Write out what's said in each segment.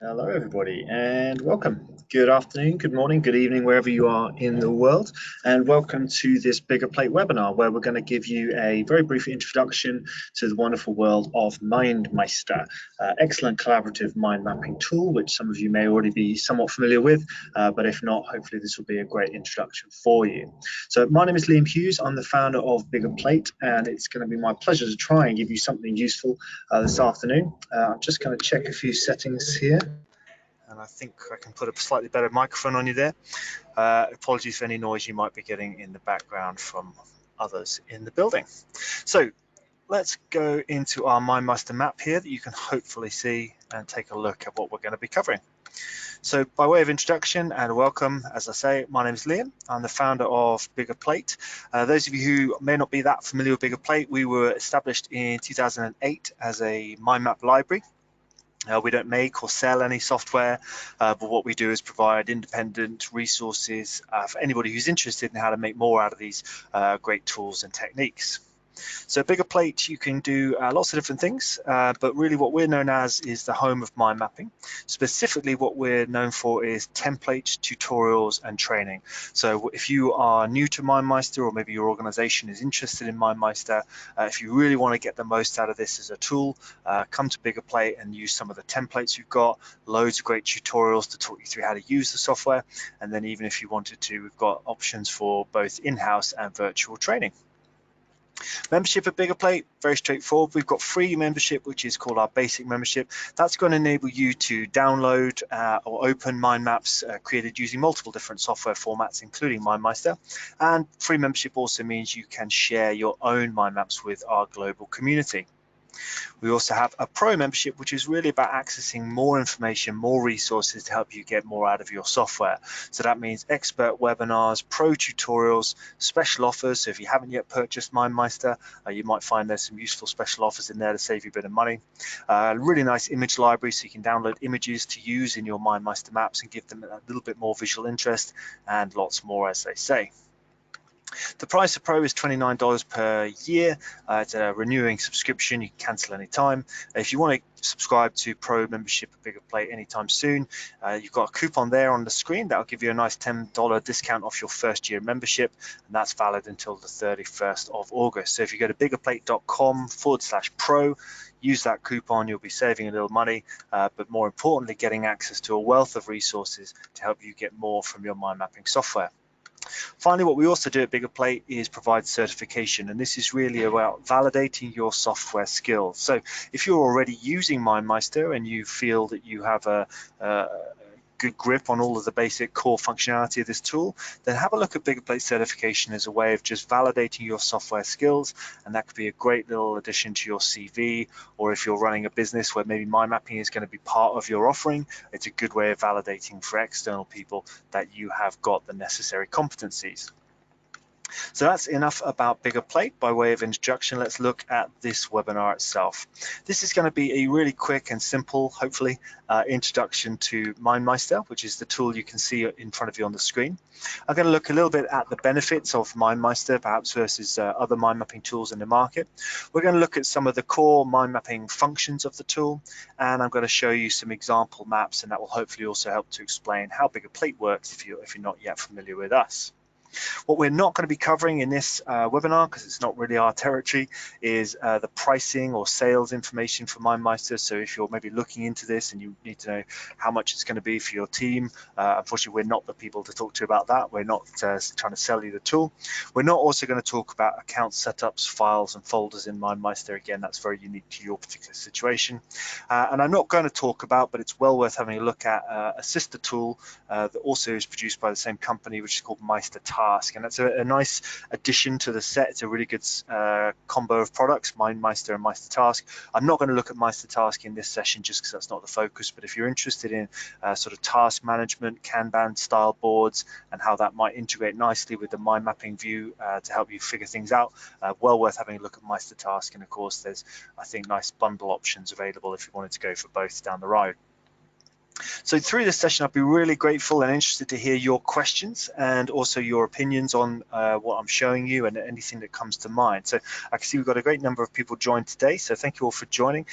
Hello, everybody, and welcome. Good afternoon, good morning, good evening, wherever you are in the world, and welcome to this BiggerPlate webinar, where we're going to give you a very brief introduction to the wonderful world of MindMeister, excellent collaborative mind mapping tool, which some of you may already be somewhat familiar with, but if not, hopefully this will be a great introduction for you. So my name is Liam Hughes. I'm the founder of BiggerPlate, and it's going to be my pleasure to try and give you something useful this afternoon. I'm just going to check a few settings here. And I think I can put a slightly better microphone on you there. Apologies for any noise you might be getting in the background from others in the building. So let's go into our MindMeister map here that you can hopefully see and take a look at what we're going to be covering. So by way of introduction and welcome, as I say, my name is Liam. I'm the founder of BiggerPlate. Those of you who may not be that familiar with BiggerPlate, we were established in 2008 as a mind map library. We don't make or sell any software, but what we do is provide independent resources for anybody who's interested in how to make more out of these great tools and techniques. So BiggerPlate, you can do lots of different things, but really what we're known as is the home of mind mapping. Specifically, what we're known for is templates, tutorials, and training. So if you are new to MindMeister, or maybe your organization is interested in MindMeister, if you really want to get the most out of this as a tool, come to BiggerPlate and use some of the templates we've got, loads of great tutorials to talk you through how to use the software, and then even if you wanted to, we've got options for both in-house and virtual training. Membership at BiggerPlate, very straightforward. We've got free membership, which is called our basic membership. That's going to enable you to download or open mind maps created using multiple different software formats, including MindMeister. And free membership also means you can share your own mind maps with our global community. We also have a pro membership, which is really about accessing more information, more resources to help you get more out of your software. So that means expert webinars, pro tutorials, special offers. So if you haven't yet purchased MindMeister, you might find there's some useful special offers in there to save you a bit of money. Really nice image library, so you can download images to use in your MindMeister maps and give them a little bit more visual interest, and lots more, as they say. The price of Pro is $29 per year. It's a renewing subscription. You can cancel anytime. If you want to subscribe to Pro membership at BiggerPlate anytime soon, you've got a coupon there on the screen that'll give you a nice $10 discount off your first year membership, and that's valid until the 31st of August. So if you go to biggerplate.com/pro, use that coupon, you'll be saving a little money, but more importantly, getting access to a wealth of resources to help you get more from your mind mapping software. Finally, what we also do at BiggerPlate is provide certification, and this is really about validating your software skills. So if you're already using MindMeister and you feel that you have a good grip on all of the basic core functionality of this tool, then have a look at BiggerPlate certification as a way of just validating your software skills, and that could be a great little addition to your CV, or if you're running a business where maybe mind mapping is going to be part of your offering, it's a good way of validating for external people that you have got the necessary competencies. So that's enough about BiggerPlate. By way of introduction, let's look at this webinar itself. This is going to be a really quick and simple, hopefully, introduction to MindMeister, which is the tool you can see in front of you on the screen. I'm going to look a little bit at the benefits of MindMeister, perhaps versus other mind mapping tools in the market. We're going to look at some of the core mind mapping functions of the tool, and I'm going to show you some example maps, and that will hopefully also help to explain how BiggerPlate works if you're not yet familiar with us. What we're not going to be covering in this webinar, because it's not really our territory, is the pricing or sales information for MindMeister. So if you're maybe looking into this and you need to know how much it's going to be for your team, unfortunately, we're not the people to talk to about that. We're not trying to sell you the tool. We're not also going to talk about account setups, files, and folders in MindMeister. Again, that's very unique to your particular situation. And I'm not going to talk about, but it's well worth having a look at, a sister tool that also is produced by the same company, which is called Meister Task, and that's a nice addition to the set. It's a really good combo of products, MindMeister and Meister Task. I'm not going to look at Meister Task in this session just because that's not the focus, but if you're interested in sort of task management, Kanban style boards, and how that might integrate nicely with the mind mapping view to help you figure things out, well worth having a look at Meister Task. And of course, there's, I think, nice bundle options available if you wanted to go for both down the road. So through this session, I'd be really grateful and interested to hear your questions and also your opinions on what I'm showing you and anything that comes to mind. So I can see we've got a great number of people joined today, so thank you all for joining.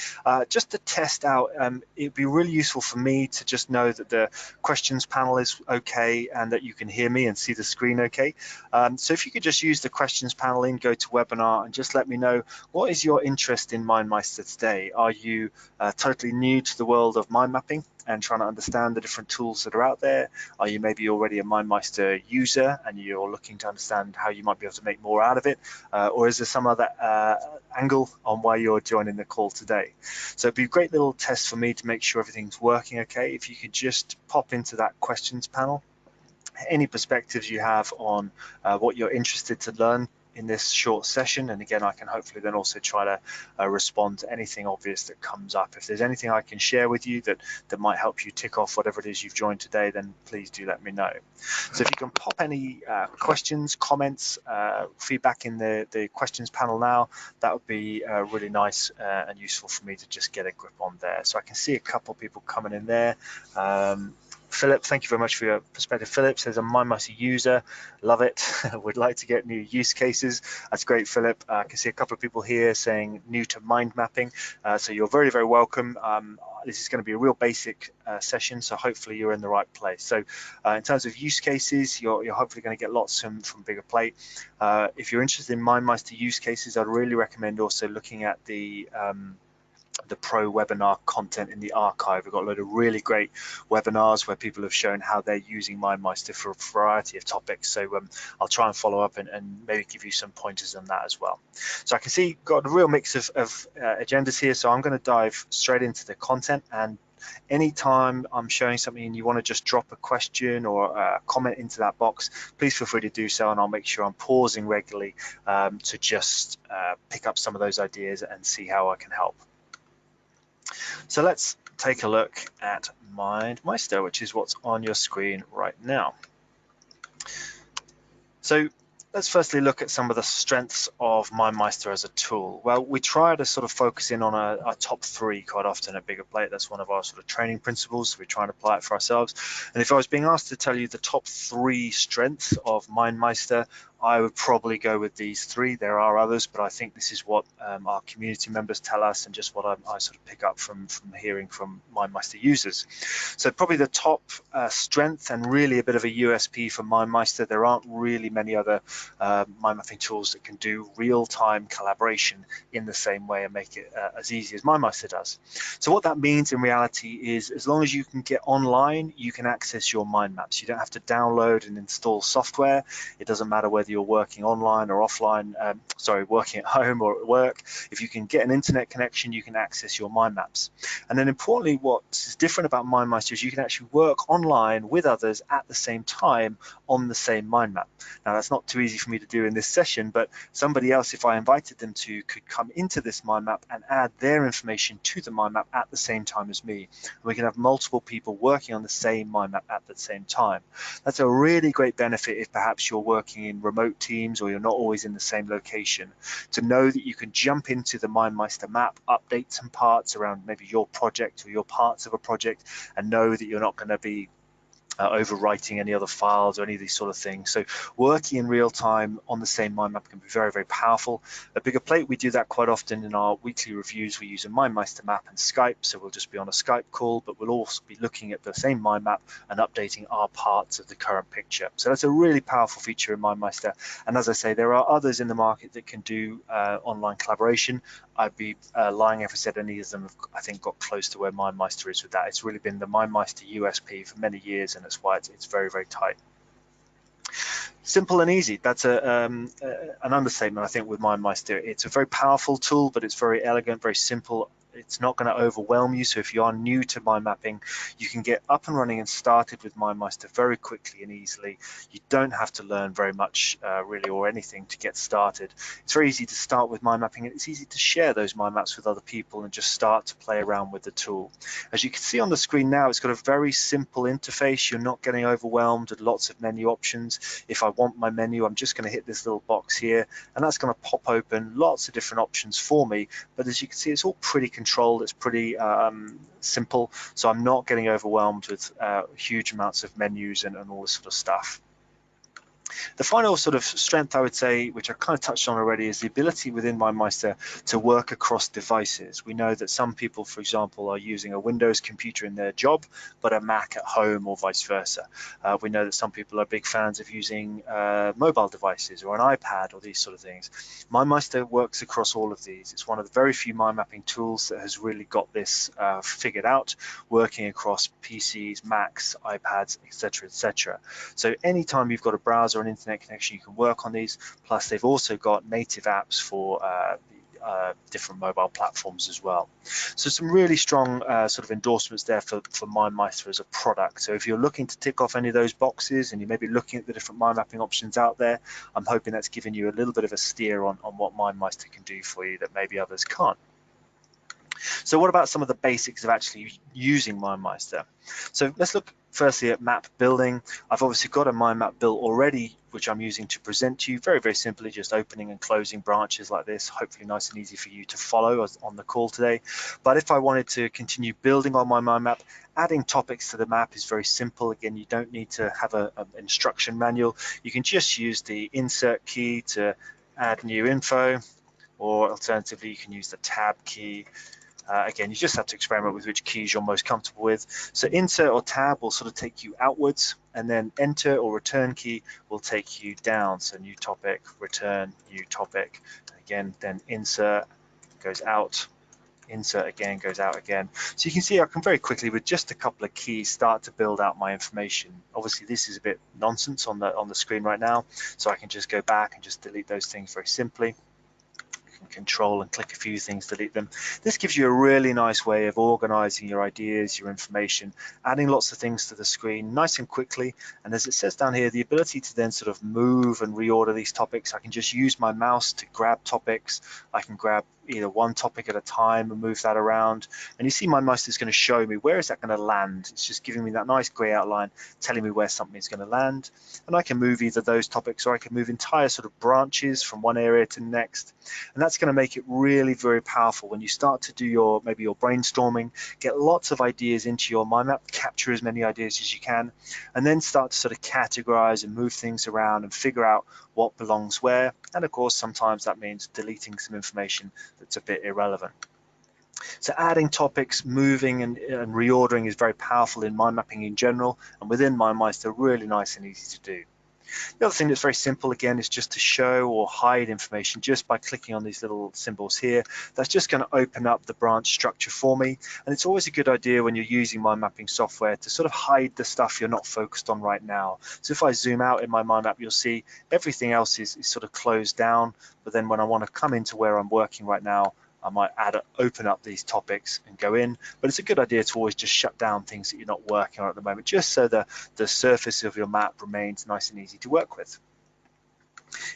Just to test out, it'd be really useful for me to just know that the questions panel is okay and that you can hear me and see the screen okay. So if you could just use the questions panel in GoToWebinar and just let me know, what is your interest in MindMeister today? Are you totally new to the world of mind mapping and trying to understand the different tools that are out there? Are you maybe already a MindMeister user and you're looking to understand how you might be able to make more out of it? Or is there some other angle on why you're joining the call today? So it'd be a great little test for me to make sure everything's working okay. If you could just pop into that questions panel, any perspectives you have on what you're interested to learn in this short session, and again I can hopefully then also try to respond to anything obvious that comes up. If there's anything I can share with you that might help you tick off whatever it is you've joined today, then please do let me know. So if you can pop any questions, comments, feedback in the questions panel now, that would be really nice and useful for me to just get a grip on there. So I can see a couple of people coming in there. Philip, thank you very much for your perspective. Philip says, I'm a MindMeister user, love it. Would like to get new use cases. That's great, Philip. I can see a couple of people here saying new to mind mapping. So you're very, very welcome. This is going to be a real basic session, so hopefully you're in the right place. So in terms of use cases, you're hopefully going to get lots from BiggerPlate. If you're interested in MindMeister use cases, I'd really recommend also looking at the pro webinar content in the archive. We've got a load of really great webinars where people have shown how they're using MindMeister for a variety of topics. So I'll try and follow up and maybe give you some pointers on that as well. So I can see got a real mix of agendas here. So I'm going to dive straight into the content, and anytime I'm showing something and you want to just drop a question or a comment into that box, please feel free to do so, and I'll make sure I'm pausing regularly to just pick up some of those ideas and see how I can help. So let's take a look at MindMeister, which is what's on your screen right now. So let's firstly look at some of the strengths of MindMeister as a tool. Well, we try to sort of focus in on our top three quite often at BiggerPlate. That's one of our sort of training principles. So we try and apply it for ourselves. And if I was being asked to tell you the top three strengths of MindMeister, I would probably go with these three. There are others, but I think this is what our community members tell us and just what I sort of pick up from hearing from MindMeister users. So probably the top strength and really a bit of a USP for MindMeister, there aren't really many other mind mapping tools that can do real-time collaboration in the same way and make it as easy as MindMeister does. So what that means in reality is, as long as you can get online, you can access your mind maps. You don't have to download and install software. It doesn't matter whether you're working online or offline, working at home or at work. If you can get an internet connection, you can access your mind maps. And then importantly, what is different about MindMeister is you can actually work online with others at the same time on the same mind map. Now that's not too easy for me to do in this session, but somebody else, if I invited them to, could come into this mind map and add their information to the mind map at the same time as me. We can have multiple people working on the same mind map at the same time. That's a really great benefit if perhaps you're working in remote teams or you're not always in the same location, to know that you can jump into the MindMeister map, update some parts around maybe your project or your parts of a project, and know that you're not going to be overwriting any other files or any of these sort of things. So working in real time on the same mind map can be very, very powerful. At BiggerPlate, we do that quite often in our weekly reviews. We use a MindMeister map and Skype, so we'll just be on a Skype call, but we'll also be looking at the same mind map and updating our parts of the current picture. So that's a really powerful feature in MindMeister. And as I say, there are others in the market that can do online collaboration. I'd be lying if I said any of them have, I think, got close to where MindMeister is with that. It's really been the MindMeister USP for many years, and that's why it's very, very tight. Simple and easy. That's an understatement, I think, with MindMeister. It's a very powerful tool, but it's very elegant, very simple. It's not going to overwhelm you. So if you are new to mind mapping, you can get up and running and started with MindMeister very quickly and easily. You don't have to learn very much really, or anything to get started. It's very easy to start with mind mapping, and it's easy to share those mind maps with other people and just start to play around with the tool. As you can see on the screen now, it's got a very simple interface. You're not getting overwhelmed with lots of menu options. If I want my menu, I'm just going to hit this little box here, and that's going to pop open lots of different options for me. But as you can see, it's all pretty control that's pretty simple, so I'm not getting overwhelmed with huge amounts of menus and all this sort of stuff. The final sort of strength, I would say, which I kind of touched on already, is the ability within MindMeister to work across devices. We know that some people, for example, are using a Windows computer in their job, but a Mac at home, or vice versa. We know that some people are big fans of using mobile devices or an iPad or these sort of things. MindMeister works across all of these. It's one of the very few mind mapping tools that has really got this figured out, working across PCs, Macs, iPads, etc., etc. So anytime you've got a browser or an internet connection, you can work on these. Plus, they've also got native apps for different mobile platforms as well. So some really strong sort of endorsements there for MindMeister as a product. So if you're looking to tick off any of those boxes and you may be looking at the different mind mapping options out there, I'm hoping that's given you a little bit of a steer on what MindMeister can do for you that maybe others can't. So what about some of the basics of actually using MindMeister? So let's look firstly at map building. I've obviously got a mind map built already, which I'm using to present to you. Very, very simply, just opening and closing branches like this, hopefully nice and easy for you to follow on the call today. But if I wanted to continue building on my mind map, adding topics to the map is very simple. Again, you don't need to have an instruction manual. You can just use the insert key to add new info, or alternatively, you can use the tab key. Again, you just have to experiment with which keys you're most comfortable with. So insert or tab will sort of take you outwards, and then enter or return key will take you down. So new topic, return, new topic. Again, then insert goes out, insert again goes out again. So you can see I can very quickly, with just a couple of keys, start to build out my information. Obviously, this is a bit nonsense on the screen right now, so I can just go back and just delete those things very simply. Control and click a few things, delete them. This gives you a really nice way of organizing your ideas, your information, adding lots of things to the screen nice and quickly. And as it says down here, the ability to then sort of move and reorder these topics. I can just use my mouse to grab topics. I can grab either one topic at a time and move that around. And you see MindMeister is going to show me where is that going to land. It's just giving me that nice gray outline telling me where something is going to land. And I can move either those topics, or I can move entire sort of branches from one area to the next. And that's going to make it really very powerful when you start to do maybe your brainstorming, get lots of ideas into your mind map, capture as many ideas as you can, and then start to sort of categorize and move things around and figure out what belongs where. And of course, sometimes that means deleting some information that's a bit irrelevant. So adding topics, moving and reordering is very powerful in mind mapping in general, and within MindMeister, really nice and easy to do. The other thing that's very simple, again, is just to show or hide information just by clicking on these little symbols here. That's just going to open up the branch structure for me. And it's always a good idea when you're using mind mapping software to sort of hide the stuff you're not focused on right now. So if I zoom out in my mind map, you'll see everything else is sort of closed down. But then when I want to come into where I'm working right now, I might open up these topics and go in, but it's a good idea to always just shut down things that you're not working on at the moment, just so the surface of your map remains nice and easy to work with.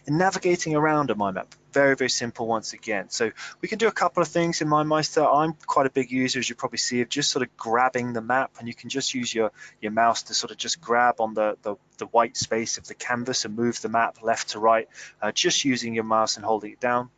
In navigating around a mind map, very, very simple once again. So we can do a couple of things in MindMeister. I'm quite a big user, as you probably see, of just sort of grabbing the map, and you can just use your mouse to sort of just grab on the white space of the canvas and move the map left to right, just using your mouse and holding it down.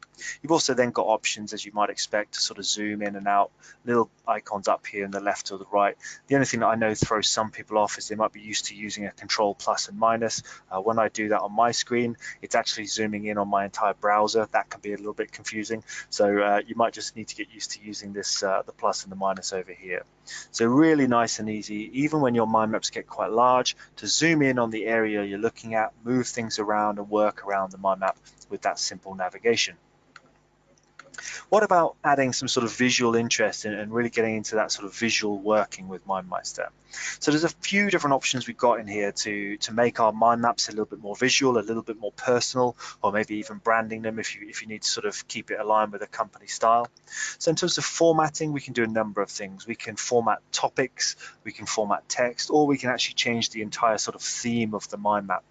You've also then got options, as you might expect, to sort of zoom in and out, little icons up here in the left or the right. The only thing that I know throws some people off is they might be used to using a control plus and minus. When I do that on my screen, it's actually zooming in on my entire browser. That can be a little bit confusing. So you might just need to get used to using this, the plus and the minus over here. So really nice and easy, even when your mind maps get quite large, to zoom in on the area you're looking at, move things around and work around the mind map with that simple navigation. What about adding some sort of visual interest and really getting into that sort of visual working with MindMeister? So there's a few different options we've got in here to make our mind maps a little bit more visual, a little bit more personal, or maybe even branding them if you need to sort of keep it aligned with a company style. So in terms of formatting, we can do a number of things. We can format topics, we can format text, or we can actually change the entire sort of theme of the mind map.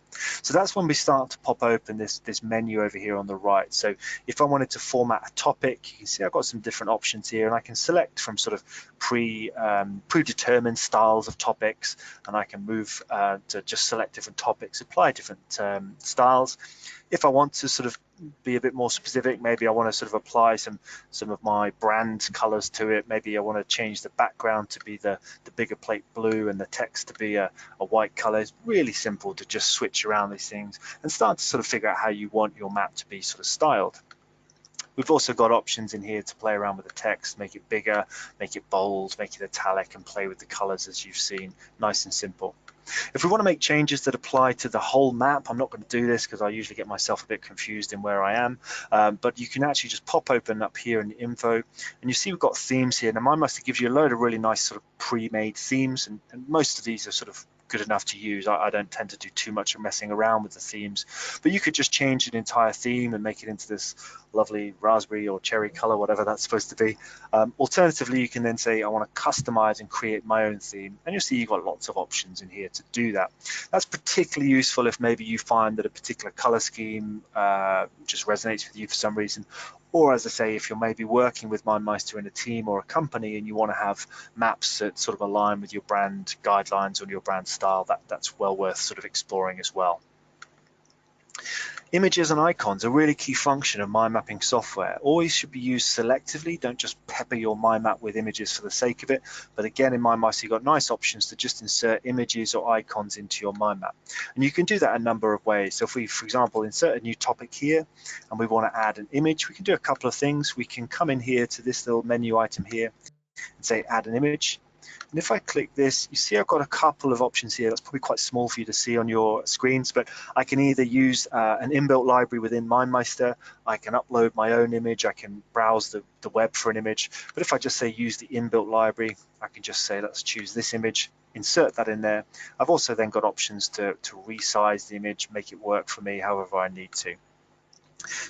So that's when we start to pop open this menu over here on the right. So if I wanted to format a topic, you can see I've got some different options here, and I can select from sort of predetermined styles of topics, and I can move to just select different topics, apply different styles. If I want to sort of be a bit more specific. Maybe I want to sort of apply some of my brand colors to it. Maybe I want to change the background to be the BiggerPlate blue and the text to be a white color. It's really simple to just switch around these things and start to sort of figure out how you want your map to be sort of styled. We've also got options in here to play around with the text, make it bigger, make it bold, make it italic, and play with the colors as you've seen. Nice and simple. If we want to make changes that apply to the whole map, I'm not going to do this because I usually get myself a bit confused in where I am, but you can actually just pop open up here in the info, and you see we've got themes here. Now MindMeister gives you a load of really nice sort of pre-made themes, and most of these are sort of good enough to use. I don't tend to do too much of messing around with the themes, but you could just change an entire theme and make it into this lovely raspberry or cherry color, whatever that's supposed to be. Alternatively, you can then say I want to customize and create my own theme, and you'll see you've got lots of options in here to do that. That's particularly useful if maybe you find that a particular color scheme just resonates with you for some reason, or as I say, if you're maybe working with MindMeister in a team or a company and you want to have maps that sort of align with your brand guidelines or your brand style, that's well worth sort of exploring as well. Images and icons are a really key function of mind mapping software. Always should be used selectively. Don't just pepper your mind map with images for the sake of it. But again, in MindMeister, you've got nice options to just insert images or icons into your mind map. And you can do that a number of ways. So if we, for example, insert a new topic here and we want to add an image, we can do a couple of things. We can come in here to this little menu item here and say add an image. And if I click this, you see I've got a couple of options here. That's probably quite small for you to see on your screens, but I can either use an inbuilt library within MindMeister, I can upload my own image, I can browse the web for an image. But if I just say use the inbuilt library, I can just say let's choose this image, insert that in there. I've also then got options to resize the image, make it work for me however I need to.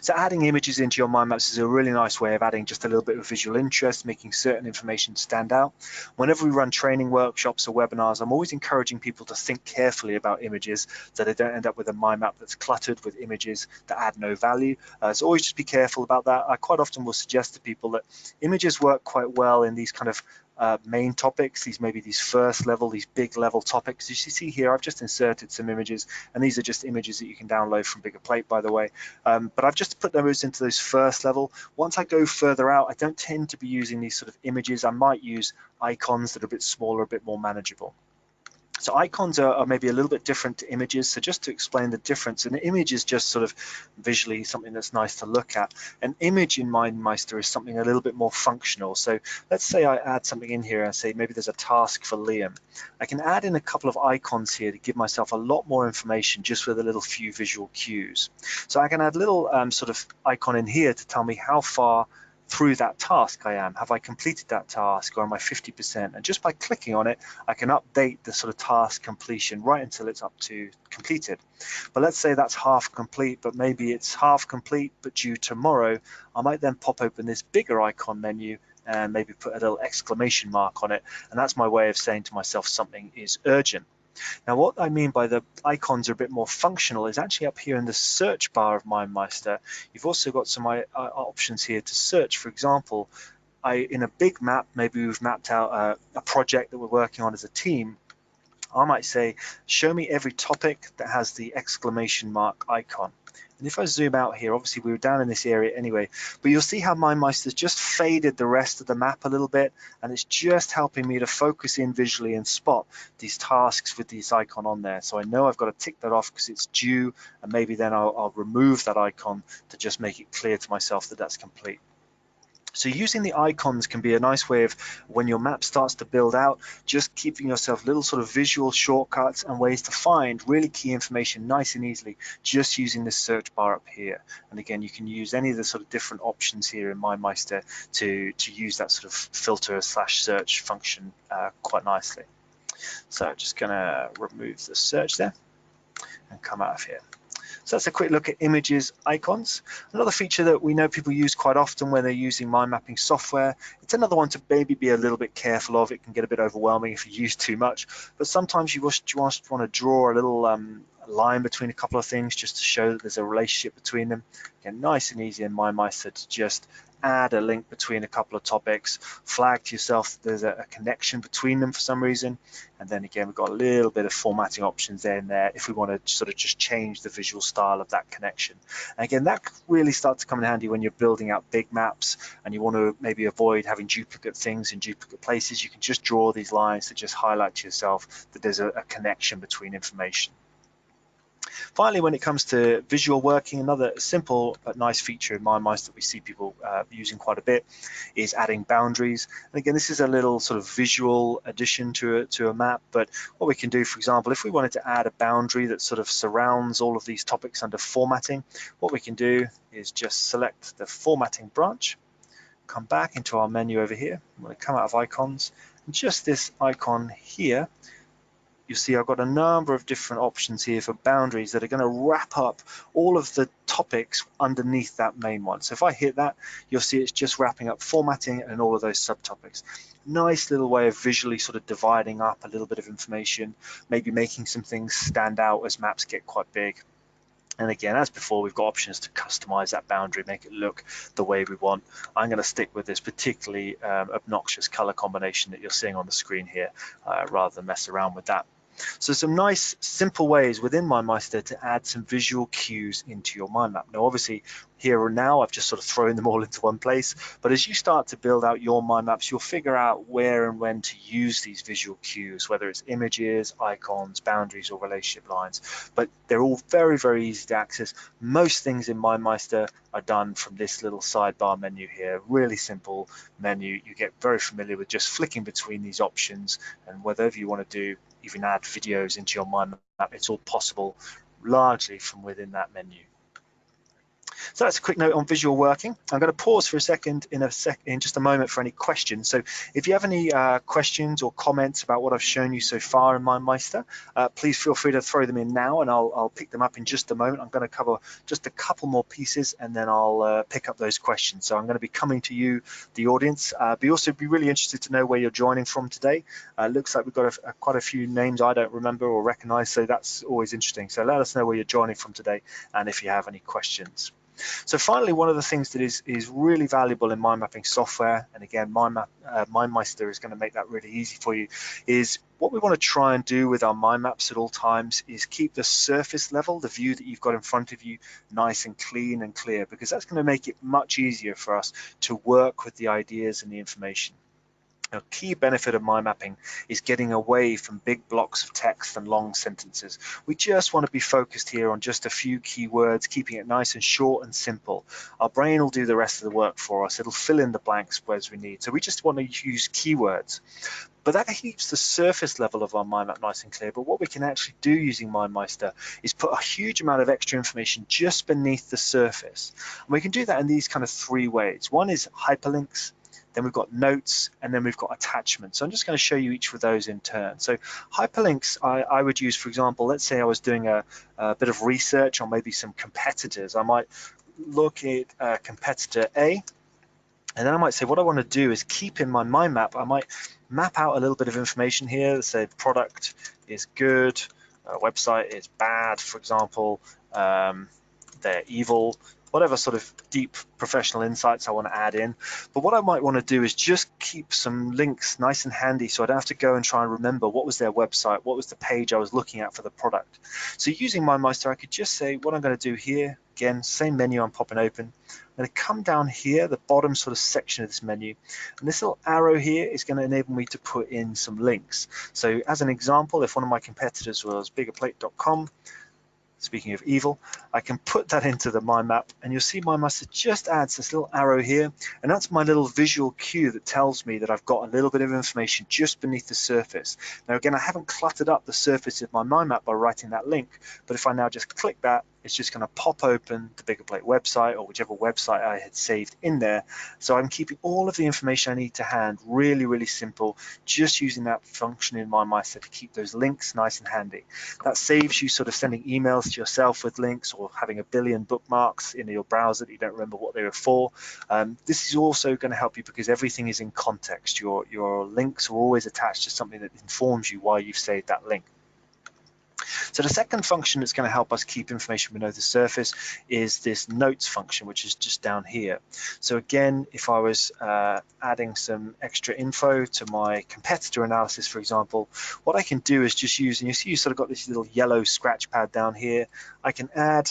So adding images into your mind maps is a really nice way of adding just a little bit of visual interest, making certain information stand out. Whenever we run training workshops or webinars, I'm always encouraging people to think carefully about images so they don't end up with a mind map that's cluttered with images that add no value. So always just be careful about that. I quite often will suggest to people that images work quite well in these kind of main topics, these first level, these big level topics. As you see here, I've just inserted some images, and these are just images that you can download from BiggerPlate, by the way. But I've just put those into those first level. Once I go further out, I don't tend to be using these sort of images. I might use icons that are a bit smaller, a bit more manageable. So icons are maybe a little bit different to images. So just to explain the difference, an image is just sort of visually something that's nice to look at. An image in MindMeister is something a little bit more functional. So let's say I add something in here and say maybe there's a task for Liam. I can add in a couple of icons here to give myself a lot more information just with a little few visual cues. So I can add a little sort of icon in here to tell me how far through that task I am. Have I completed that task, or am I 50%? And just by clicking on it, I can update the sort of task completion right until it's up to completed. But let's say that's half complete, but maybe it's half complete but due tomorrow. I might then pop open this bigger icon menu and maybe put a little exclamation mark on it, and that's my way of saying to myself something is urgent. Now, what I mean by the icons are a bit more functional is actually up here in the search bar of MindMeister. You've also got some options here to search. For example, in a big map, maybe we've mapped out a project that we're working on as a team. I might say, show me every topic that has the exclamation mark icon. And if I zoom out here, obviously we were down in this area anyway, but you'll see how MindMeister's just faded the rest of the map a little bit, and it's just helping me to focus in visually and spot these tasks with this icon on there. So I know I've got to tick that off because it's due, and maybe then I'll remove that icon to just make it clear to myself that that's complete. So using the icons can be a nice way of, when your map starts to build out, just keeping yourself little sort of visual shortcuts and ways to find really key information nice and easily, just using this search bar up here. And again, you can use any of the sort of different options here in MindMeister to use that sort of filter / search function quite nicely. So just gonna remove the search there and come out of here. So that's a quick look at images, icons. Another feature that we know people use quite often when they're using mind mapping software. It's another one to maybe be a little bit careful of. It can get a bit overwhelming if you use too much, but sometimes you just want to draw a little line between a couple of things just to show that there's a relationship between them. Again, nice and easy in MindMeister to just add a link between a couple of topics, flag to yourself that there's a connection between them for some reason, and then again we've got a little bit of formatting options there and there if we want to sort of just change the visual style of that connection. And again, that really starts to come in handy when you're building out big maps and you want to maybe avoid having duplicate things in duplicate places. You can just draw these lines to just highlight to yourself that there's a connection between information. Finally, when it comes to visual working, another simple but nice feature in MindMeister that we see people using quite a bit is adding boundaries. And again, this is a little sort of visual addition to a map, but what we can do, for example, if we wanted to add a boundary that sort of surrounds all of these topics under formatting, what we can do is just select the formatting branch, come back into our menu over here. I'm going to come out of icons, and just this icon here, you see I've got a number of different options here for boundaries that are going to wrap up all of the topics underneath that main one. So if I hit that, you'll see it's just wrapping up formatting and all of those subtopics. Nice little way of visually sort of dividing up a little bit of information, maybe making some things stand out as maps get quite big. And again, as before, we've got options to customize that boundary, make it look the way we want. I'm going to stick with this particularly obnoxious color combination that you're seeing on the screen here, rather than mess around with that. So some nice simple ways within MindMeister to add some visual cues into your mind map. Now obviously here and now I've just sort of thrown them all into one place, but as you start to build out your mind maps, you'll figure out where and when to use these visual cues, whether it's images, icons, boundaries, or relationship lines. But they're all very, very easy to access. Most things in MindMeister are done from this little sidebar menu here. Really simple menu. You get very familiar with just flicking between these options, and whatever you want to do, even add videos into your mind map, it's all possible largely from within that menu. So that's a quick note on visual working. I'm going to pause for a second in just a moment for any questions. So if you have any questions or comments about what I've shown you so far in MindMeister, please feel free to throw them in now, and I'll pick them up in just a moment. I'm going to cover just a couple more pieces, and then I'll pick up those questions. So I'm going to be coming to you, the audience. But also be really interested to know where you're joining from today. Looks like we've got quite a few names I don't remember or recognize, so that's always interesting. So let us know where you're joining from today, and if you have any questions. So finally, one of the things that is really valuable in mind mapping software, and again, MindMeister is going to make that really easy for you, is what we want to try and do with our mind maps at all times is keep the surface level, the view that you've got in front of you, nice and clean and clear, because that's going to make it much easier for us to work with the ideas and the information. A key benefit of mind mapping is getting away from big blocks of text and long sentences. We just want to be focused here on just a few keywords, keeping it nice and short and simple. Our brain will do the rest of the work for us. It'll fill in the blanks as we need. So we just want to use keywords. But that keeps the surface level of our mind map nice and clear. But what we can actually do using MindMeister is put a huge amount of extra information just beneath the surface. And we can do that in these kind of three ways. One is hyperlinks. Then we've got notes, and then we've got attachments. So I'm just going to show you each of those in turn. So hyperlinks I would use, for example, let's say I was doing a bit of research on maybe some competitors. I might look at competitor A, and then I might say what I want to do is keep in my mind map. I might map out a little bit of information here. Let's say the product is good, website is bad, for example, they're evil, whatever sort of deep professional insights I want to add in. But what I might want to do is just keep some links nice and handy so I don't have to go and try and remember what was their website, what was the page I was looking at for the product. So using MindMeister, I could just say what I'm going to do here, again, same menu I'm popping open. I'm going to come down here, the bottom sort of section of this menu, and this little arrow here is going to enable me to put in some links. So as an example, if one of my competitors was BiggerPlate.com, speaking of evil, I can put that into the mind map, and you'll see MindMeister just adds this little arrow here, and that's my little visual cue that tells me that I've got a little bit of information just beneath the surface. Now again, I haven't cluttered up the surface of my mind map by writing that link, but if I now just click that, it's just going to pop open the BiggerPlate website or whichever website I had saved in there. So I'm keeping all of the information I need to hand, really, really simple, just using that function in MindMeister to keep those links nice and handy. That saves you sort of sending emails to yourself with links or having a billion bookmarks in your browser that you don't remember what they were for. This is also going to help you because everything is in context. Your links are always attached to something that informs you why you've saved that link. So the second function that's going to help us keep information below the surface is this notes function, which is just down here. So again, if I was adding some extra info to my competitor analysis, for example, what I can do is just use, and you see you sort of got this little yellow scratch pad down here, I can add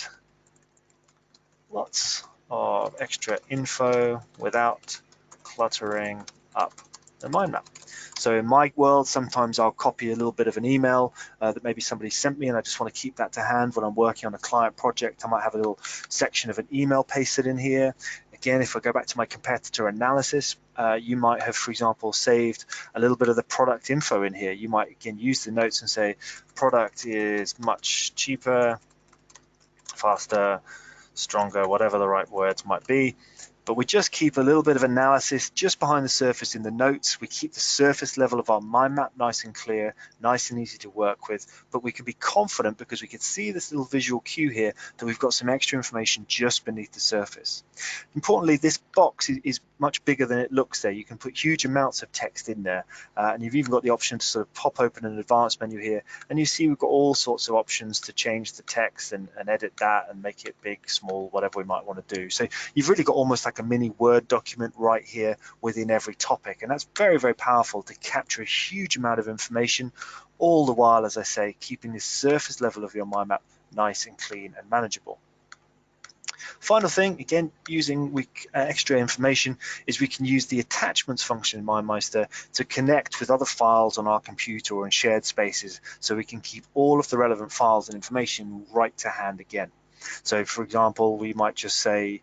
lots of extra info without cluttering up the mind map. So in my world, sometimes I'll copy a little bit of an email that maybe somebody sent me, and I just want to keep that to hand when I'm working on a client project. I might have a little section of an email pasted in here. Again, if I go back to my competitor analysis, you might have, for example, saved a little bit of the product info in here. You might, again, use the notes and say, product is much cheaper, faster, stronger, whatever the right words might be. But we just keep a little bit of analysis just behind the surface in the notes. We keep the surface level of our mind map nice and clear, nice and easy to work with, but we can be confident because we can see this little visual cue here that we've got some extra information just beneath the surface. Importantly, this box is much bigger than it looks there. You can put huge amounts of text in there, and you've even got the option to sort of pop open an advanced menu here, and you see we've got all sorts of options to change the text and edit that and make it big, small, whatever we might want to do. So you've really got almost like a mini Word document right here within every topic, and that's very, very powerful to capture a huge amount of information, all the while, as I say, keeping the surface level of your mind map nice and clean and manageable. Final thing, again, using extra information, is we can use the attachments function in MindMeister to connect with other files on our computer or in shared spaces, so we can keep all of the relevant files and information right to hand again. So for example, we might just say,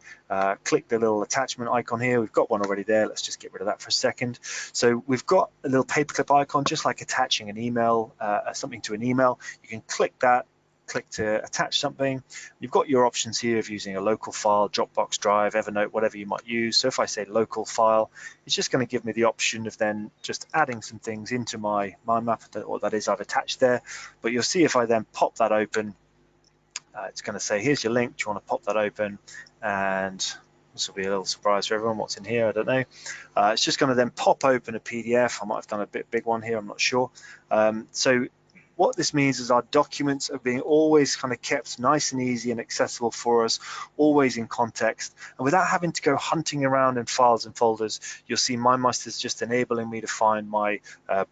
click the little attachment icon here. We've got one already there. Let's just get rid of that for a second. So we've got a little paperclip icon, just like attaching an email, something to an email. You can click that, click to attach something. You've got your options here of using a local file, Dropbox, Drive, Evernote, whatever you might use. So if I say local file, it's just going to give me the option of then just adding some things into my mind map, or that is I've attached there. But you'll see if I then pop that open, it's going to say, here's your link, do you want to pop that open? And this will be a little surprise for everyone, what's in here, I don't know. It's just going to then pop open a PDF. I might have done a big one here, I'm not sure. So what this means is our documents are being always kind of kept nice and easy and accessible for us, always in context, and without having to go hunting around in files and folders. You'll see MindMeister is just enabling me to find my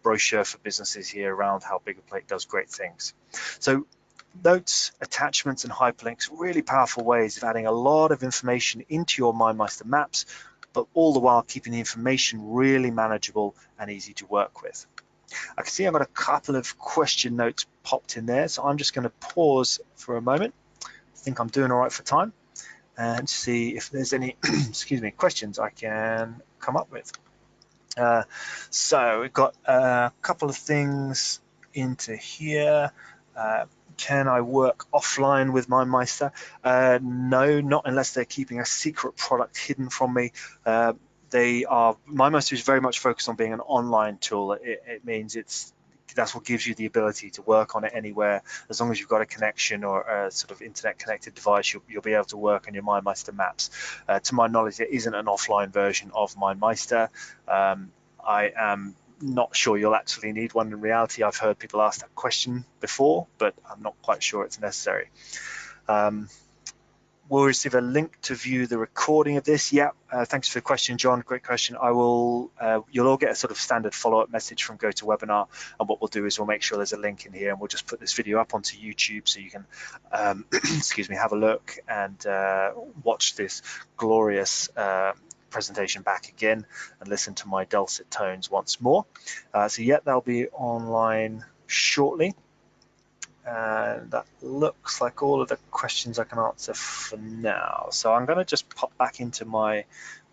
brochure for businesses here around how BiggerPlate does great things. So notes, attachments, and hyperlinks, really powerful ways of adding a lot of information into your MindMeister maps, but all the while keeping the information really manageable and easy to work with. I can see I've got a couple of question notes popped in there, so I'm just going to pause for a moment. I think I'm doing all right for time, and see if there's any excuse me, questions I can come up with. So we've got a couple of things into here. Can I work offline with MindMeister? No, not unless they're keeping a secret product hidden from me. MindMeister is very much focused on being an online tool. It means that's what gives you the ability to work on it anywhere. As long as you've got a connection or a sort of internet connected device, you'll be able to work on your MindMeister maps. To my knowledge, there isn't an offline version of MindMeister. I am not sure you'll actually need one in reality. I've heard people ask that question before, but I'm not quite sure it's necessary. We'll receive a link to view the recording of this. Yeah, thanks for the question, John. Great question. You'll all get a sort of standard follow-up message from GoToWebinar, and what we'll do is we'll make sure there's a link in here, and we'll just put this video up onto YouTube so you can, excuse me, have a look and watch this glorious presentation back again and listen to my dulcet tones once more. So yeah, that'll be online shortly. And that looks like all of the questions I can answer for now. So I'm going to just pop back into my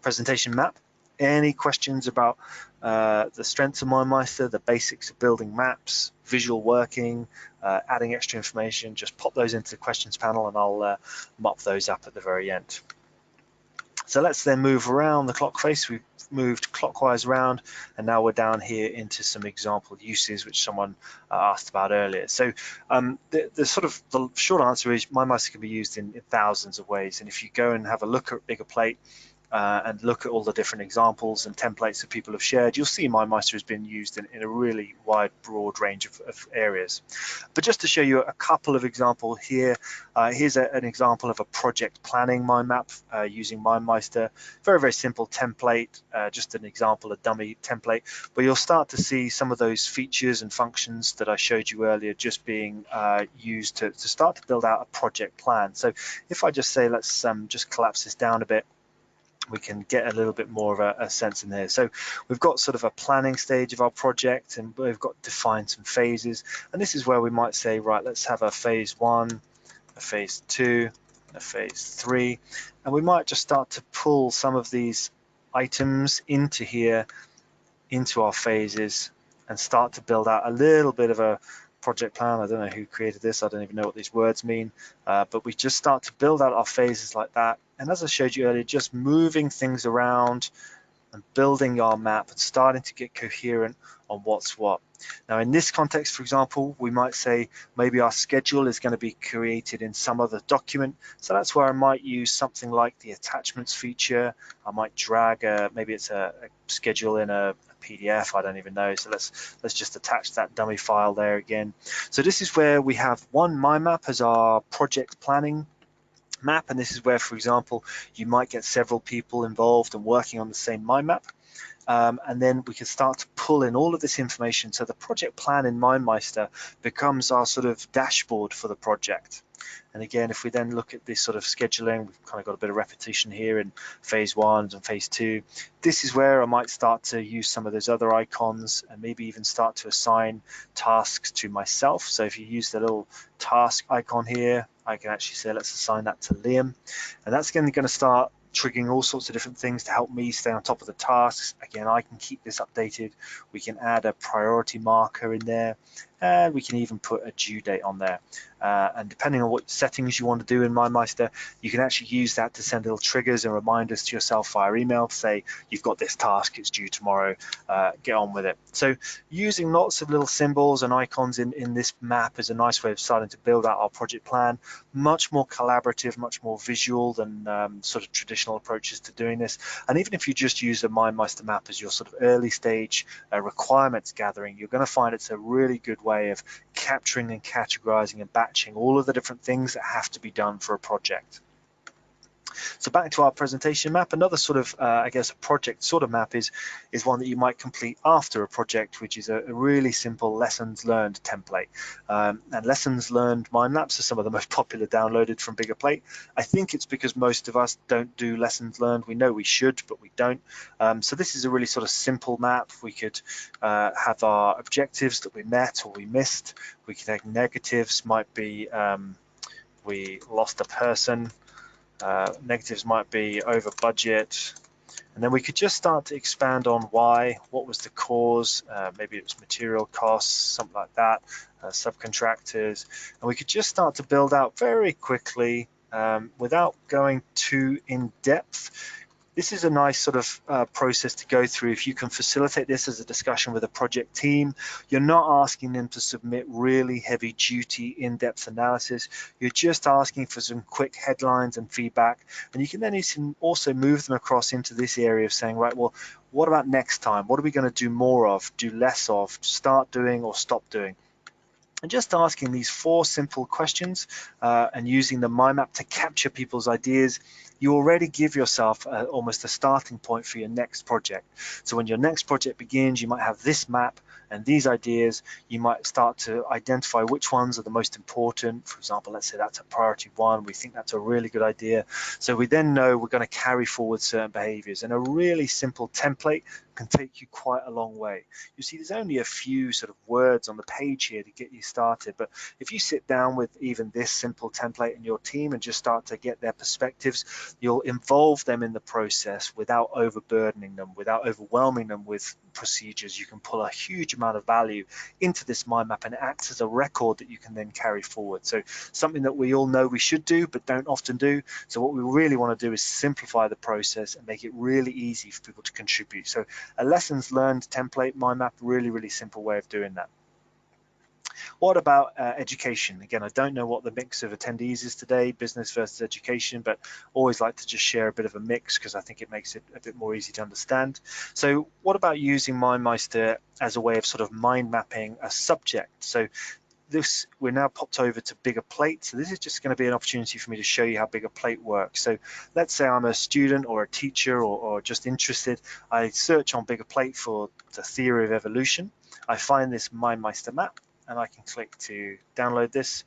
presentation map. Any questions about the strengths of MindMeister, the basics of building maps, visual working, adding extra information, just pop those into the questions panel and I'll mop those up at the very end. So let's then move around the clock face. We've moved clockwise around, and now we're down here into some example uses which someone asked about earlier. So the short answer is MindMeister can be used in thousands of ways, and if you go and have a look at BiggerPlate, and look at all the different examples and templates that people have shared, you'll see MindMeister has been used in a really wide, broad range of areas. But just to show you a couple of examples here, here's an example of a project planning mind map using MindMeister. Very, very simple template, just an example, a dummy template, but you'll start to see some of those features and functions that I showed you earlier just being used to start to build out a project plan. So if I just say, let's just collapse this down a bit, we can get a little bit more of a sense in there. So we've got sort of a planning stage of our project, and we've got defined some phases. And this is where we might say, right, let's have a phase 1, a phase 2, a phase 3. And we might just start to pull some of these items into here, into our phases, and start to build out a little bit of a project plan. I don't know who created this. I don't even know what these words mean, but we just start to build out our phases like that. And as I showed you earlier, just moving things around and building our map and starting to get coherent on what's what. Now in this context, for example, we might say maybe our schedule is going to be created in some other document. So that's where I might use something like the attachments feature. I might drag maybe it's a schedule in a PDF, I don't even know. So let's just attach that dummy file there again. So this is where we have one mind map as our project planning map, and this is where, for example, you might get several people involved and working on the same mind map. And then we can start to pull in all of this information. So the project plan in MindMeister becomes our sort of dashboard for the project. And again, if we then look at this sort of scheduling, we've kind of got a bit of repetition here in phase 1 and phase 2. This is where I might start to use some of those other icons and maybe even start to assign tasks to myself. So if you use the little task icon here, I can actually say, let's assign that to Liam. And that's going to start triggering all sorts of different things to help me stay on top of the tasks. Again, I can keep this updated. We can add a priority marker in there, and we can even put a due date on there. And depending on what settings you want to do in MindMeister, you can actually use that to send little triggers and reminders to yourself via email to say, you've got this task, it's due tomorrow, get on with it. So using lots of little symbols and icons in this map is a nice way of starting to build out our project plan. Much more collaborative, much more visual than sort of traditional approaches to doing this. And even if you just use a MindMeister map as your sort of early stage requirements gathering, you're going to find it's a really good way of capturing and categorizing and batching all of the different things that have to be done for a project. So back to our presentation map, another sort of, I guess, a project sort of map is one that you might complete after a project, which is a really simple lessons learned template. And lessons learned mind maps are some of the most popular downloaded from BiggerPlate. I think it's because most of us don't do lessons learned. We know we should, but we don't. So this is a really sort of simple map. We could have our objectives that we met or we missed. We could have negatives, might be we lost a person. Negatives might be over budget, and then we could just start to expand on why, what was the cause, maybe it was material costs, something like that, subcontractors, and we could just start to build out very quickly without going too in depth. This is a nice sort of process to go through. If you can facilitate this as a discussion with a project team, you're not asking them to submit really heavy duty in-depth analysis. You're just asking for some quick headlines and feedback. And you can then also move them across into this area of saying, right, well, what about next time? What are we going to do more of, do less of, start doing or stop doing? And just asking these 4 simple questions and using the mind map to capture people's ideas, you already give yourself almost a starting point for your next project. So when your next project begins, you might have this map and these ideas. You might start to identify which ones are the most important. For example, let's say that's a priority 1. We think that's a really good idea. So we then know we're going to carry forward certain behaviors, and a really simple template can take you quite a long way. You see, there's only a few sort of words on the page here to get you started, but if you sit down with even this simple template in your team and just start to get their perspectives, you'll involve them in the process without overburdening them, without overwhelming them with procedures. You can pull a huge amount of value into this mind map, and it acts as a record that you can then carry forward. So something that we all know we should do but don't often do. So what we really want to do is simplify the process and make it really easy for people to contribute. So a lessons learned template mind map, really simple way of doing that. What about education? Again, I don't know what the mix of attendees is today, business versus education, but always like to just share a bit of a mix because I think it makes it a bit more easy to understand. So what about using MindMeister as a way of sort of mind mapping a subject? So this, we're now popped over to BiggerPlate. So this is just going to be an opportunity for me to show you how BiggerPlate works. So let's say I'm a student or a teacher or just interested. I search on BiggerPlate for the theory of evolution. I find this MindMeister map and I can click to download this.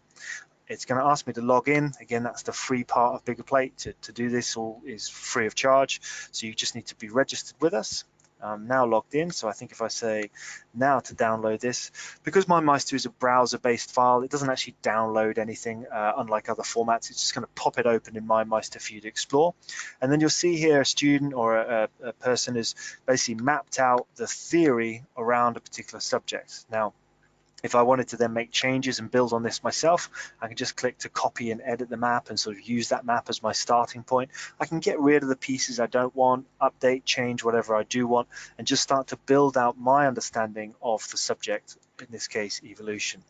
It's going to ask me to log in. Again, that's the free part of BiggerPlate. To do this all is free of charge. So you just need to be registered with us. I'm now logged in, so I think if I say now to download this, because MindMeister is a browser-based file, it doesn't actually download anything, unlike other formats. It's just going to pop it open in MindMeister for you to explore. And then you'll see here a student or a person has basically mapped out the theory around a particular subject. Now, if I wanted to then make changes and build on this myself, I can just click to copy and edit the map and sort of use that map as my starting point. I can get rid of the pieces I don't want, update, change whatever I do want, and just start to build out my understanding of the subject, in this case, evolution.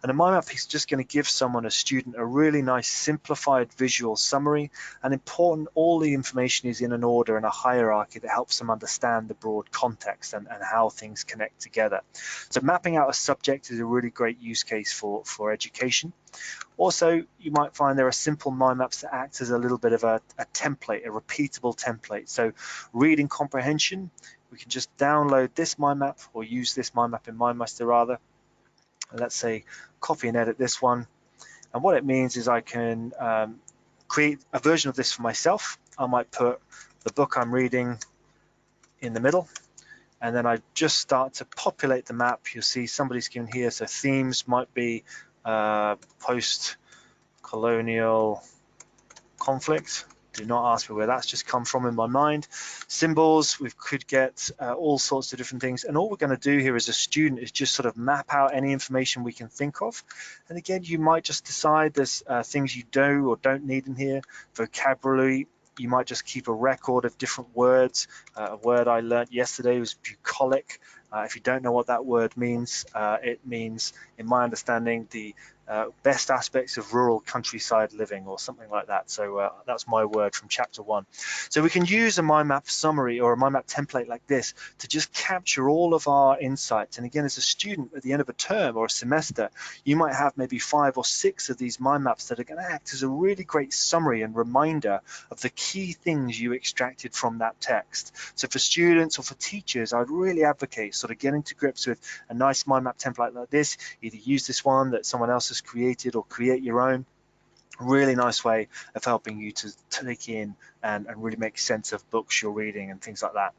And a mind map is just going to give someone, a student, a really nice simplified visual summary. And important, all the information is in an order and a hierarchy that helps them understand the broad context and how things connect together. So mapping out a subject is a really great use case for education. Also, you might find there are simple mind maps that act as a little bit of a template, a repeatable template. So reading comprehension, we can just download this mind map or use this mind map in MindMeister rather. And let's say copy and edit this one. And what it means is I can create a version of this for myself. I might put the book I'm reading in the middle. And then I just start to populate the map. You'll see somebody's given here. So themes might be post-colonial conflict. Do not ask me where that's just come from in my mind. Symbols, we could get all sorts of different things. And all we're going to do here as a student is just sort of map out any information we can think of. And again, you might just decide there's things you do or don't need in here. Vocabulary, you might just keep a record of different words. A word I learned yesterday was bucolic. If you don't know what that word means, it means, in my understanding, the best aspects of rural countryside living or something like that. So that's my word from chapter 1. So we can use a mind map summary or a mind map template like this to just capture all of our insights. And again, as a student at the end of a term or a semester, you might have maybe 5 or 6 of these mind maps that are going to act as a really great summary and reminder of the key things you extracted from that text. So for students or for teachers, I'd really advocate sort of getting to grips with a nice mind map template like this. Either use this one that someone else has created or create your own. Really nice way of helping you to take in and really make sense of books you're reading and things like that.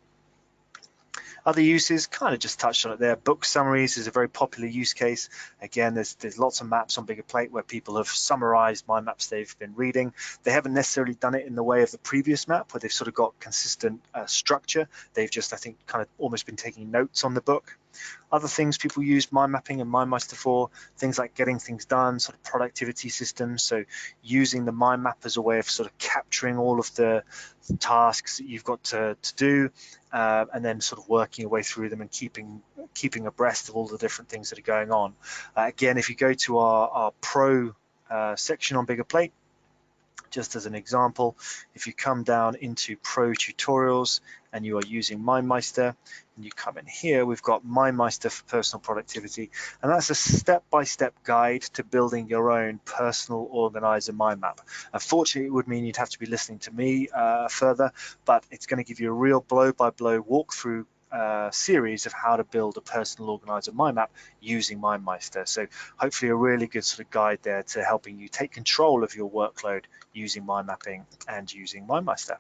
Other uses, kind of just touched on it there. Book summaries is a very popular use case. Again, there's lots of maps on BiggerPlate where people have summarized mind maps they've been reading. They haven't necessarily done it in the way of the previous map where they've sort of got consistent structure. They've just, I think, kind of almost been taking notes on the book. Other things people use mind mapping and MindMeister for, things like getting things done, sort of productivity systems. So using the mind map as a way of sort of capturing all of the tasks that you've got to do, and then sort of working your way through them and keeping abreast of all the different things that are going on. Again, if you go to our pro section on BiggerPlate, just as an example, if you come down into Pro Tutorials and you are using MindMeister, and you come in here, we've got MindMeister for personal productivity, and that's a step-by-step guide to building your own personal organizer mind map. Unfortunately, it would mean you'd have to be listening to me further, but it's going to give you a real blow-by-blow walkthrough series of how to build a personal organizer mind map using MindMeister. So hopefully a really good sort of guide there to helping you take control of your workload using mind mapping and using MindMeister.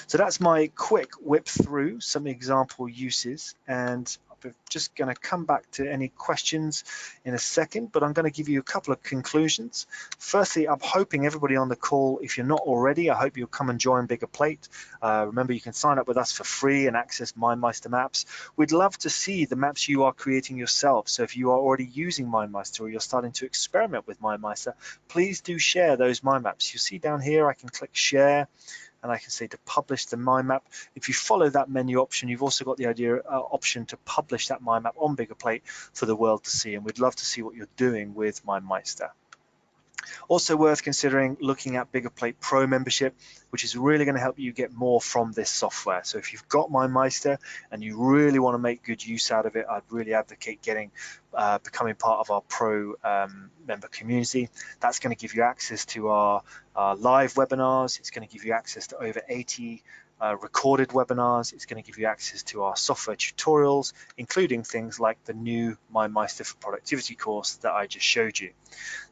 So that's my quick whip through some example uses, and I'm just going to come back to any questions in a second, but I'm going to give you a couple of conclusions. Firstly, I'm hoping everybody on the call, if you're not already, I hope you'll come and join BiggerPlate. Remember, you can sign up with us for free and access MindMeister maps. We'd love to see the maps you are creating yourself. So if you are already using MindMeister or you're starting to experiment with MindMeister, please do share those mind maps. You'll see down here, I can click share. and I can say to publish the mind map. If you follow that menu option, you've also got the option to publish that mind map on BiggerPlate for the world to see, and we'd love to see what you're doing with MindMeister. Also worth considering looking at BiggerPlate Pro membership, which is really going to help you get more from this software. So if you've got MindMeister and you really want to make good use out of it, I'd really advocate becoming part of our Pro member community. That's going to give you access to our live webinars. It's going to give you access to over 80 recorded webinars. It's going to give you access to our software tutorials, including things like the new MindMeister for Productivity course that I just showed you.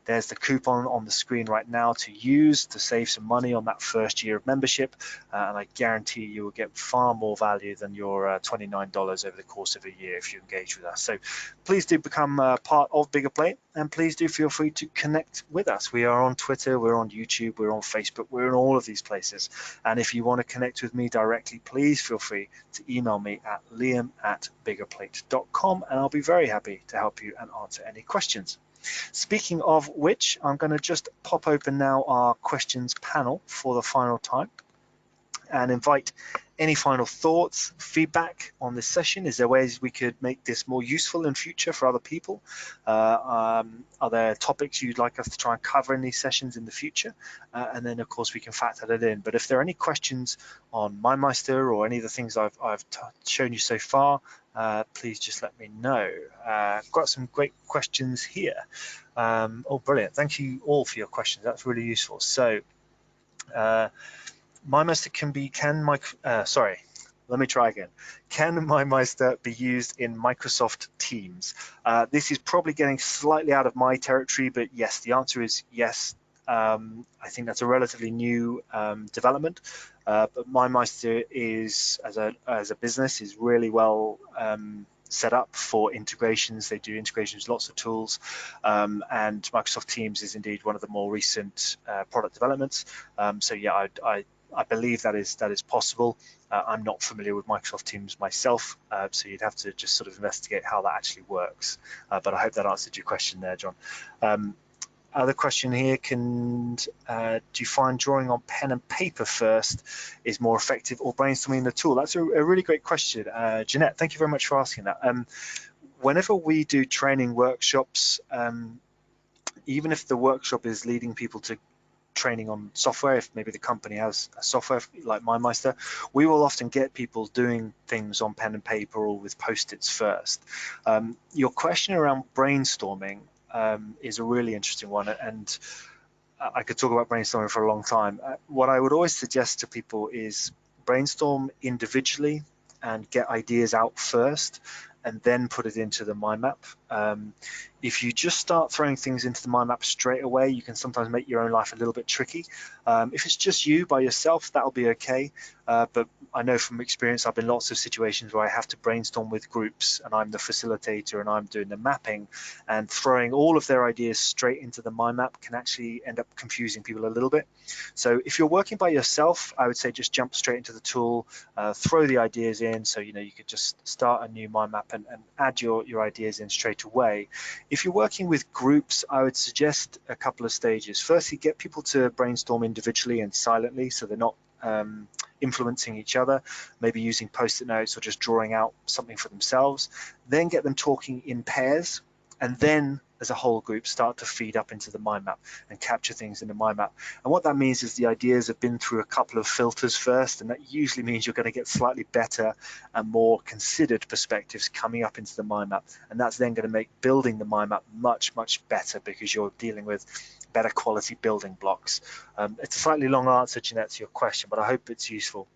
There's the coupon on the screen right now to use to save some money on that first year of membership, and I guarantee you will get far more value than your $29 over the course of a year if you engage with us. So please do become part of BiggerPlate, and please do feel free to connect with us. We are on Twitter, we're on YouTube, we're on Facebook, we're in all of these places. And if you want to connect with me directly, please feel free to email me at liam@biggerplate.com, and I'll be very happy to help you and answer any questions. Speaking of which, I'm going to just pop open now our questions panel for the final time and invite any final thoughts, feedback on this session. Is there ways we could make this more useful in future for other people? Are there topics you'd like us to try and cover in these sessions in the future? And then, of course, we can factor that in. But if there are any questions on MindMeister or any of the things I've shown you so far, please just let me know. I've got some great questions here. Oh, brilliant. Thank you all for your questions. That's really useful. So, MindMeister let me try again. Can MindMeister be used in Microsoft Teams? This is probably getting slightly out of my territory, but yes, the answer is yes. I think that's a relatively new development, but MindMeister is, as a business, is really well set up for integrations. They do integrations, lots of tools, and Microsoft Teams is indeed one of the more recent product developments. So yeah, I believe that is possible. I'm not familiar with Microsoft Teams myself, so you'd have to just sort of investigate how that actually works. But I hope that answered your question there, John. Other question here, do you find drawing on pen and paper first is more effective or brainstorming the tool? That's a really great question. Jeanette, thank you very much for asking that. Whenever we do training workshops, even if the workshop is leading people to training on software, if maybe the company has a software like MindMeister, we will often get people doing things on pen and paper or with Post-its first. Your question around brainstorming is a really interesting one, and I could talk about brainstorming for a long time. What I would always suggest to people is brainstorm individually and get ideas out first, and then put it into the mind map. If you just start throwing things into the mind map straight away, you can sometimes make your own life a little bit tricky. If it's just you by yourself, that'll be okay. But I know from experience, I've been in lots of situations where I have to brainstorm with groups and I'm the facilitator and I'm doing the mapping, and throwing all of their ideas straight into the mind map can actually end up confusing people a little bit. So if you're working by yourself, I would say just jump straight into the tool, throw the ideas in. So, you could just start a new mind map and add your ideas in straight away. If you're working with groups, I would suggest a couple of stages. Firstly, get people to brainstorm individually and silently, so they're not influencing each other, maybe using Post-it notes or just drawing out something for themselves. Then get them talking in pairs, and then as a whole group start to feed up into the mind map and capture things in the mind map. And what that means is the ideas have been through a couple of filters first, and that usually means you're going to get slightly better and more considered perspectives coming up into the mind map. And that's then going to make building the mind map much, much better, because you're dealing with better quality building blocks. It's a slightly long answer, Jeanette, to your question, but I hope it's useful.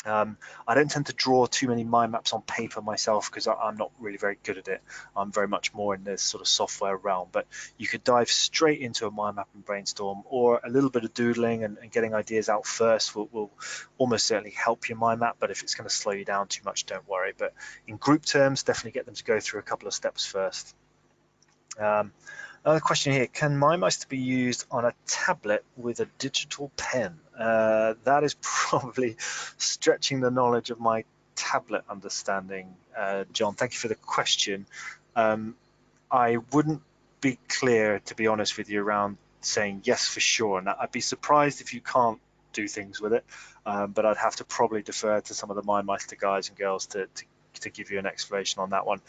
I don't tend to draw too many mind maps on paper myself because I'm not really very good at it. I'm very much more in this sort of software realm, but you could dive straight into a mind map and brainstorm, or a little bit of doodling and getting ideas out first will almost certainly help your mind map. But if it's going to slow you down too much, don't worry. But in group terms, definitely get them to go through a couple of steps first. Another question here, can MindMeister be used on a tablet with a digital pen? That is probably stretching the knowledge of my tablet understanding, John. Thank you for the question. I wouldn't be clear, to be honest with you, around saying yes for sure, and I'd be surprised if you can't do things with it, but I'd have to probably defer to some of the MindMeister guys and girls to give you an explanation on that one.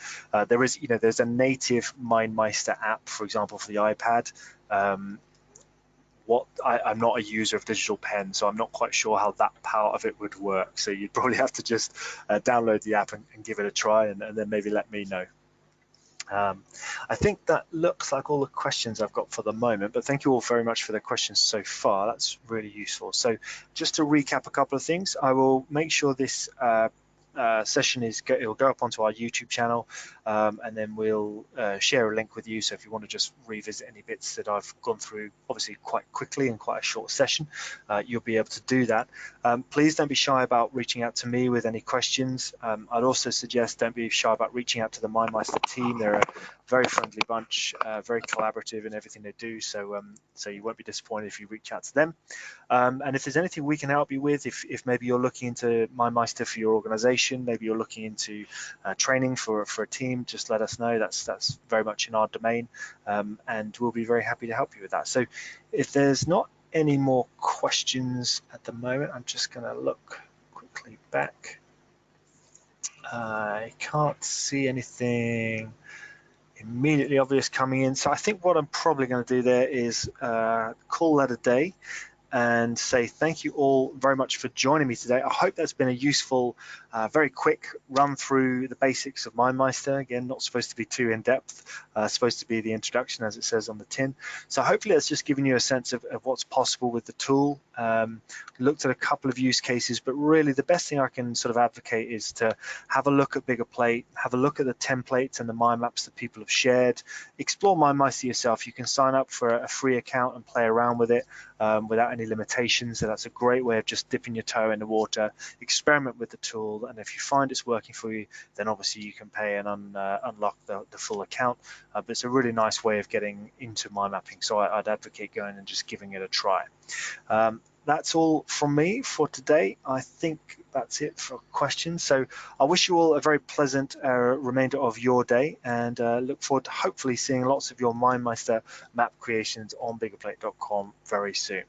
There's a native MindMeister app, for example, for the iPad. I'm not a user of digital pen, so I'm not quite sure how that part of it would work. So you'd probably have to just download the app and give it a try, and then maybe let me know. I think that looks like all the questions I've got for the moment, but thank you all very much for the questions so far. That's really useful. So just to recap a couple of things, I will make sure this session it'll go up onto our YouTube channel, and then we'll share a link with you. So if you want to just revisit any bits that I've gone through, obviously quite quickly in quite a short session, you'll be able to do that. Please don't be shy about reaching out to me with any questions. I'd also suggest don't be shy about reaching out to the MindMeister team. They're a very friendly bunch, very collaborative in everything they do. So you won't be disappointed if you reach out to them. And if there's anything we can help you with, if maybe you're looking into MindMeister for your organization, maybe you're looking into training for a team, just let us know. That's very much in our domain, and we'll be very happy to help you with that. So if there's not any more questions at the moment, I'm just going to look quickly back. I can't see anything immediately obvious coming in. So I think what I'm probably going to do there is call that a day and say thank you all very much for joining me today. I hope that's been a useful, very quick run through the basics of MindMeister. Again, not supposed to be too in-depth, supposed to be the introduction as it says on the tin. So hopefully that's just given you a sense of what's possible with the tool. Looked at a couple of use cases, but really the best thing I can sort of advocate is to have a look at BiggerPlate, have a look at the templates and the mind maps that people have shared. Explore MindMeister yourself. You can sign up for a free account and play around with it without any limitations. So that's a great way of just dipping your toe in the water, experiment with the tool, and if you find it's working for you, then obviously you can pay and unlock the full account. But it's a really nice way of getting into mind mapping, so I'd advocate going and just giving it a try. That's all from me for today. I think that's it for questions. So I wish you all a very pleasant remainder of your day, and look forward to hopefully seeing lots of your MindMeister map creations on BiggerPlate.com very soon.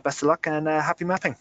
Best of luck and happy mapping.